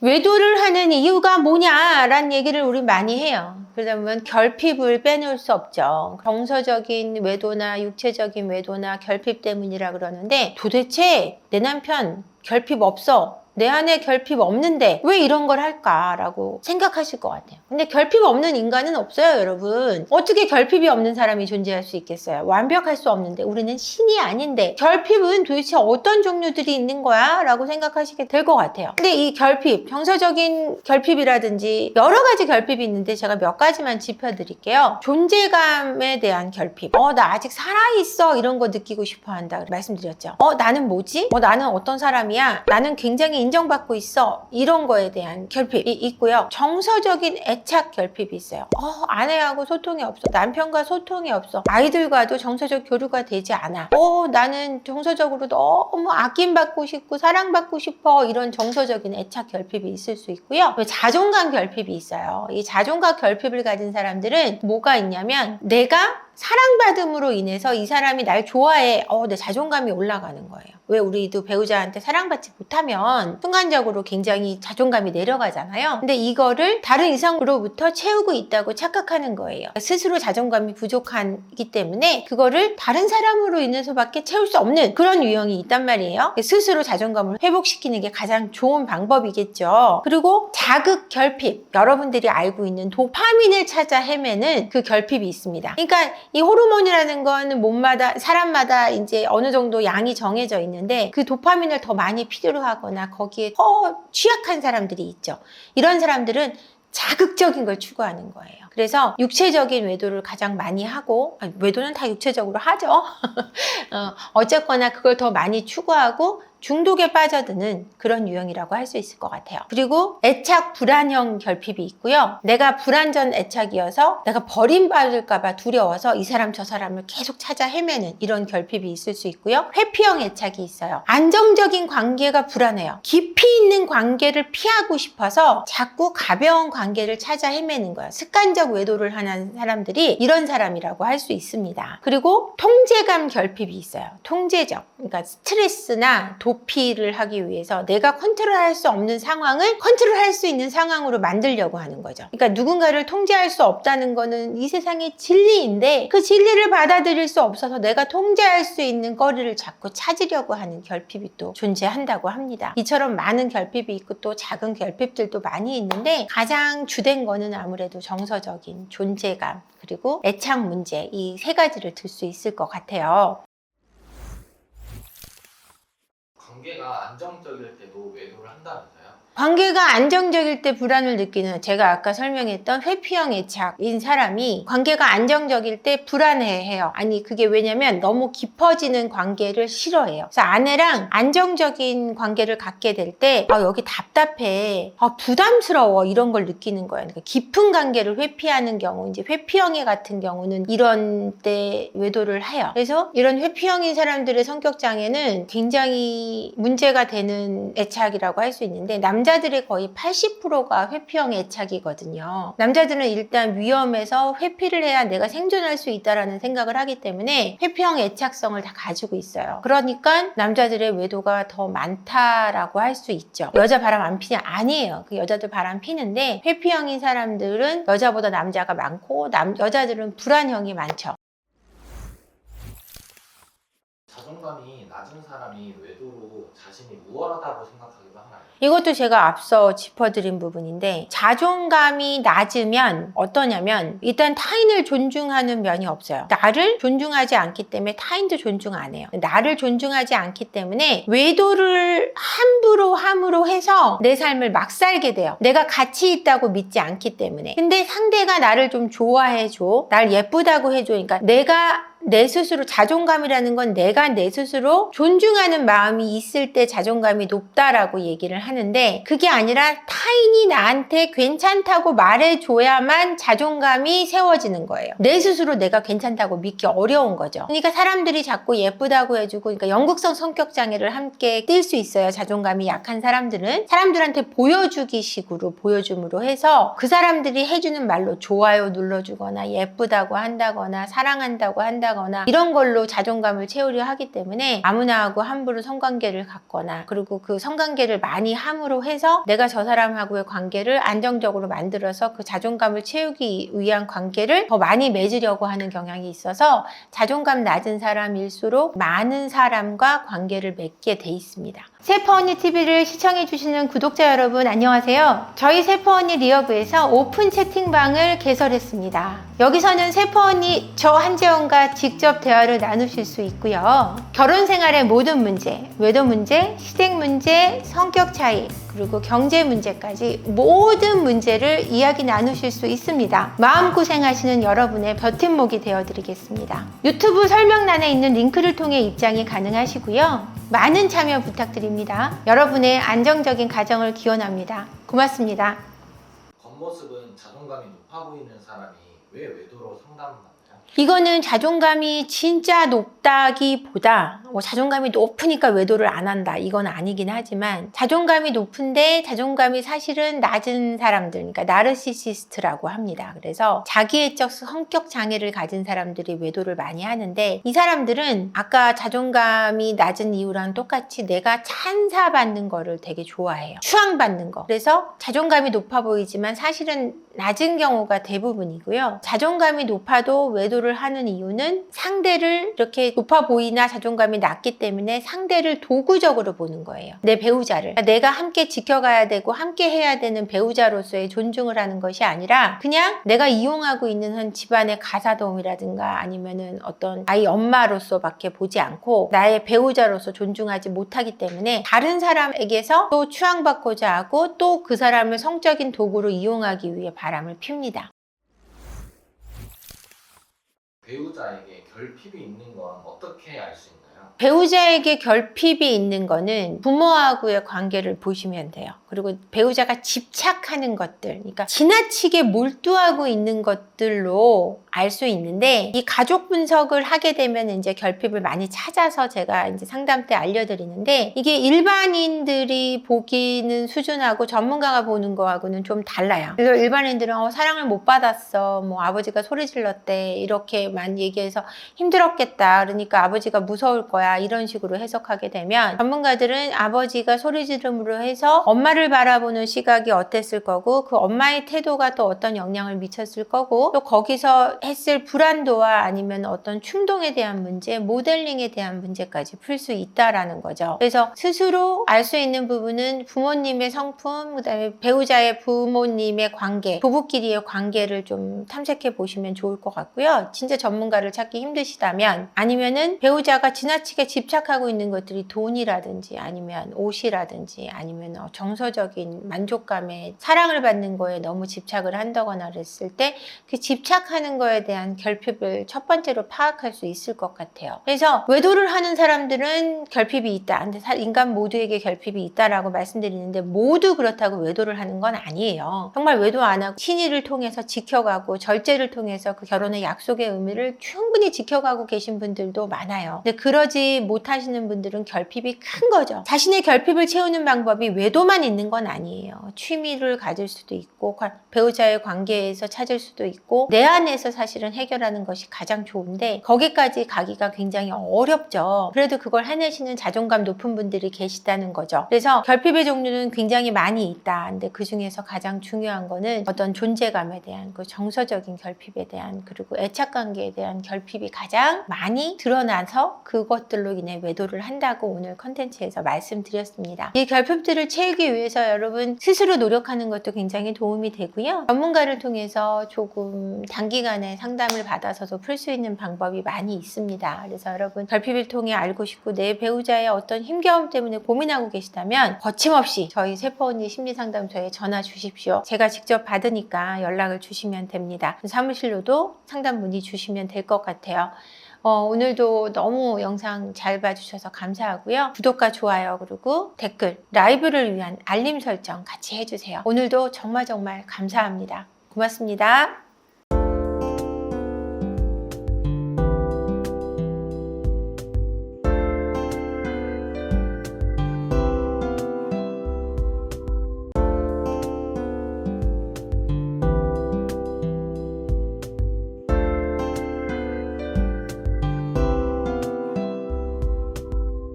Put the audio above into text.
외도를 하는 이유가 뭐냐라는 얘기를 우리 많이 해요. 그러다 보면 결핍을 빼놓을 수 없죠. 정서적인 외도나 육체적인 외도나 결핍 때문이라 그러는데, 도대체 내 남편 결핍 없어, 내 안에 결핍 없는데 왜 이런 걸 할까라고 생각하실 것 같아요. 근데 결핍 없는 인간은 없어요, 여러분. 어떻게 결핍이 없는 사람이 존재할 수 있겠어요? 완벽할 수 없는데, 우리는 신이 아닌데 결핍은 도대체 어떤 종류들이 있는 거야? 라고 생각하시게 될 것 같아요. 근데 이 결핍, 정서적인 결핍이라든지 여러 가지 결핍이 있는데 제가 몇 가지만 짚어드릴게요. 존재감에 대한 결핍. 나 아직 살아있어, 이런 거 느끼고 싶어 한다 말씀드렸죠. 나는 뭐지? 나는 어떤 사람이야? 나는 굉장히 인정받고 있어, 이런 거에 대한 결핍이 있고요. 정서적인 애착 결핍이 있어요. 아내하고 소통이 없어, 남편과 소통이 없어, 아이들과도 정서적 교류가 되지 않아, 나는 정서적으로 너무 아낌받고 싶고 사랑받고 싶어, 이런 정서적인 애착 결핍이 있을 수 있고요. 자존감 결핍이 있어요. 이 자존감 결핍을 가진 사람들은 뭐가 있냐면, 내가 사랑받음으로 인해서 이 사람이 날 좋아해, 내 자존감이 올라가는 거예요. 왜 우리도 배우자한테 사랑받지 못하면 순간적으로 굉장히 자존감이 내려가잖아요. 근데 이거를 다른 이성으로부터 채우고 있다고 착각하는 거예요. 스스로 자존감이 부족하기 때문에 그거를 다른 사람으로 인해서밖에 채울 수 없는 그런 유형이 있단 말이에요. 스스로 자존감을 회복시키는 게 가장 좋은 방법이겠죠. 그리고 자극 결핍, 여러분들이 알고 있는 도파민을 찾아 헤매는 그 결핍이 있습니다. 그러니까 이 호르몬이라는 건 몸마다, 사람마다 이제 어느 정도 양이 정해져 있는데, 그 도파민을 더 많이 필요로 하거나 거기에 더 취약한 사람들이 있죠. 이런 사람들은 자극적인 걸 추구하는 거예요. 그래서 육체적인 외도를 가장 많이 하고, 외도는 다 육체적으로 하죠. 어쨌거나 그걸 더 많이 추구하고 중독에 빠져드는 그런 유형이라고 할 수 있을 것 같아요. 그리고 애착 불안형 결핍이 있고요. 내가 불완전 애착이어서 내가 버림받을까 봐 두려워서 이 사람 저 사람을 계속 찾아 헤매는 이런 결핍이 있을 수 있고요. 회피형 애착이 있어요. 안정적인 관계가 불안해요. 깊이 있는 관계를 피하고 싶어서 자꾸 가벼운 관계를 찾아 헤매는 거예요. 습관적 외도를 하는 사람들이 이런 사람이라고 할 수 있습니다. 그리고 통제감 결핍이 있어요. 통제적, 그러니까 스트레스나 도피를 하기 위해서 내가 컨트롤할 수 없는 상황을 컨트롤할 수 있는 상황으로 만들려고 하는 거죠. 그러니까 누군가를 통제할 수 없다는 거는 이 세상의 진리인데, 그 진리를 받아들일 수 없어서 내가 통제할 수 있는 거리를 자꾸 찾으려고 하는 결핍이 또 존재한다고 합니다. 이처럼 많은 결핍이 있고 또 작은 결핍들도 많이 있는데, 가장 주된 거는 아무래도 정서적인 존재감 그리고 애착 문제, 이 세 가지를 들 수 있을 것 같아요. 관계가 안정적일 때도 외도를 한다면서요? 관계가 안정적일 때 불안을 느끼는, 제가 아까 설명했던 회피형 애착인 사람이 관계가 안정적일 때 불안해해요. 아니, 그게 왜냐면 너무 깊어지는 관계를 싫어해요. 그래서 아내랑 안정적인 관계를 갖게 될 때 여기 답답해, 부담스러워, 이런 걸 느끼는 거예요. 그러니까 깊은 관계를 회피하는 경우, 이제 회피형애 같은 경우는 이런 때 외도를 해요. 그래서 이런 회피형인 사람들의 성격 장애는 굉장히 문제가 되는 애착이라고 할 수 있는데, 남자들의 거의 80%가 회피형 애착이거든요. 남자들은 일단 위험해서 회피를 해야 내가 생존할 수 있다라는 생각을 하기 때문에 회피형 애착성을 다 가지고 있어요. 그러니까 남자들의 외도가 더 많다라고 할 수 있죠. 여자 바람 안 피냐? 아니에요. 그 여자들 바람 피는데, 회피형인 사람들은 여자보다 남자가 많고 여자들은 불안형이 많죠. 자존감이 낮은 사람이 외도로 자신이 우월하다고 생각하기도 하나요? 이것도 제가 앞서 짚어드린 부분인데, 자존감이 낮으면 어떠냐면, 일단 타인을 존중하는 면이 없어요. 나를 존중하지 않기 때문에 타인도 존중 안 해요. 나를 존중하지 않기 때문에 외도를 함부로 함으로 해서 내 삶을 막 살게 돼요. 내가 가치 있다고 믿지 않기 때문에. 근데 상대가 나를 좀 좋아해줘, 날 예쁘다고 해줘, 그러니까 내가 내 스스로, 자존감이라는 건 내가 내 스스로 존중하는 마음이 있을 때 자존감이 높다라고 얘기를 하는데, 그게 아니라 타인이 나한테 괜찮다고 말해줘야만 자존감이 세워지는 거예요. 내 스스로 내가 괜찮다고 믿기 어려운 거죠. 그러니까 사람들이 자꾸 예쁘다고 해주고, 그러니까 연극성 성격 장애를 함께 띌 수 있어요. 자존감이 약한 사람들은 사람들한테 보여주기 식으로, 보여줌으로 해서 그 사람들이 해주는 말로 좋아요 눌러주거나 예쁘다고 한다거나 사랑한다고 한다거나 한다거나 이런 걸로 자존감을 채우려 하기 때문에 아무나 하고 함부로 성관계를 갖거나, 그리고 그 성관계를 많이 함으로 해서 내가 저 사람하고의 관계를 안정적으로 만들어서 그 자존감을 채우기 위한 관계를 더 많이 맺으려고 하는 경향이 있어서 자존감 낮은 사람일수록 많은 사람과 관계를 맺게 돼 있습니다. 세퍼언니TV를 시청해주시는 구독자 여러분 안녕하세요. 저희 세퍼언니 리어브에서 오픈 채팅방을 개설했습니다. 여기서는 세퍼언니 저 한재원과 직접 대화를 나누실 수 있고요. 결혼 생활의 모든 문제, 외도 문제, 시댁 문제, 성격 차이, 그리고 경제 문제까지 모든 문제를 이야기 나누실 수 있습니다. 마음고생하시는 여러분의 버팀목이 되어드리겠습니다. 유튜브 설명란에 있는 링크를 통해 입장이 가능하시고요. 많은 참여 부탁드립니다. 여러분의 안정적인 가정을 기원합니다. 고맙습니다. 겉모습은 자존감이 높아 보이는 사람이 왜 외도로 상담받나요? 이거는 자존감이 진짜 높다기보다 자존감이 높으니까 외도를 안 한다, 이건 아니긴 하지만, 자존감이 높은데 자존감이 사실은 낮은 사람들, 그러니까 나르시시스트라고 합니다. 그래서 자기애적 성격 장애를 가진 사람들이 외도를 많이 하는데, 이 사람들은 아까 자존감이 낮은 이유랑 똑같이 내가 찬사받는 거를 되게 좋아해요. 추앙받는 거. 그래서 자존감이 높아 보이지만 사실은 낮은 경우가 대부분이고요. 자존감이 높아도 외도를 하는 이유는 상대를, 이렇게 높아 보이나 자존감이 낮기 때문에 상대를 도구적으로 보는 거예요. 내 배우자를. 그러니까 내가 함께 지켜가야 되고 함께 해야 되는 배우자로서의 존중을 하는 것이 아니라 그냥 내가 이용하고 있는 한 집안의 가사도움이라든가 아니면은 어떤 아이 엄마로서밖에 보지 않고 나의 배우자로서 존중하지 못하기 때문에 다른 사람에게서 또 추앙받고자 하고 또 그 사람을 성적인 도구로 이용하기 위해 바람을 핍니다. 배우자에게 결핍이 있는 건 어떻게 알 수 있나요? 배우자에게 결핍이 있는 거는 부모하고의 관계를 보시면 돼요. 그리고 배우자가 집착하는 것들, 그러니까 지나치게 몰두하고 있는 것들로 알 수 있는데, 이 가족 분석을 하게 되면 이제 결핍을 많이 찾아서 제가 이제 상담 때 알려드리는데, 이게 일반인들이 보기는 수준하고 전문가가 보는 거하고는 좀 달라요. 그래서 일반인들은 사랑을 못 받았어, 뭐 아버지가 소리 질렀대, 이렇게만 얘기해서 힘들었겠다, 그러니까 아버지가 무서울 거야, 이런 식으로 해석하게 되면, 전문가들은 아버지가 소리 지름으로 해서 엄마를 바라보는 시각이 어땠을 거고, 그 엄마의 태도가 또 어떤 영향을 미쳤을 거고, 또 거기서 했을 불안도와 아니면 어떤 충동에 대한 문제, 모델링에 대한 문제까지 풀 수 있다라는 거죠. 그래서 스스로 알 수 있는 부분은 부모님의 성품, 그다음에 배우자의 부모님의 관계, 부부끼리의 관계를 좀 탐색해 보시면 좋을 것 같고요. 진짜 전문가를 찾기 힘드시다면, 아니면은 배우자가 지나치게 집착하고 있는 것들이 돈이라든지 아니면 옷이라든지 아니면 정서적인 만족감에, 사랑을 받는 거에 너무 집착을 한다거나 그랬을 때 그 집착하는 거에 대한 결핍을 첫 번째로 파악할 수 있을 것 같아요. 그래서 외도를 하는 사람들은 결핍이 있다, 근데 인간 모두에게 결핍이 있다라고 말씀드리는데, 모두 그렇다고 외도를 하는 건 아니에요. 정말 외도 안 하고 신의를 통해서 지켜가고 절제를 통해서 그 결혼의 약속의 의미를 충분히 지켜가고 계신 분들도 많아요. 근데 그러지 못하시는 분들은 결핍이 큰 거죠. 자신의 결핍을 채우는 방법이 외도만 있는 건 아니에요. 취미를 가질 수도 있고, 배우자의 관계에서 찾을 수도 있고, 내 안에서 사실은 해결하는 것이 가장 좋은데 거기까지 가기가 굉장히 어렵죠. 그래도 그걸 해내시는 자존감 높은 분들이 계시다는 거죠. 그래서 결핍의 종류는 굉장히 많이 있다. 근데 그 중에서 가장 중요한 거는 어떤 존재감에 대한, 그 정서적인 결핍에 대한, 그리고 애착관계에 대한 결핍이 가장 많이 드러나서 그것들로 인해 외도를 한다고 오늘 컨텐츠에서 말씀드렸습니다. 이 결핍들을 채우기 위해서 여러분 스스로 노력하는 것도 굉장히 도움이 되고요. 전문가를 통해서 조금 단기간에 상담을 받아서도 풀 수 있는 방법이 많이 있습니다. 그래서 여러분 결핍을 통해 알고 싶고 내 배우자의 어떤 힘겨움 때문에 고민하고 계시다면 거침없이 저희 세퍼언니 심리상담소에 전화 주십시오. 제가 직접 받으니까 연락을 주시면 됩니다. 사무실로도 상담 문의 주시면 될 것 같아요. 오늘도 너무 영상 잘 봐주셔서 감사하고요. 구독과 좋아요 그리고 댓글, 라이브를 위한 알림 설정 같이 해주세요. 오늘도 정말 감사합니다. 고맙습니다.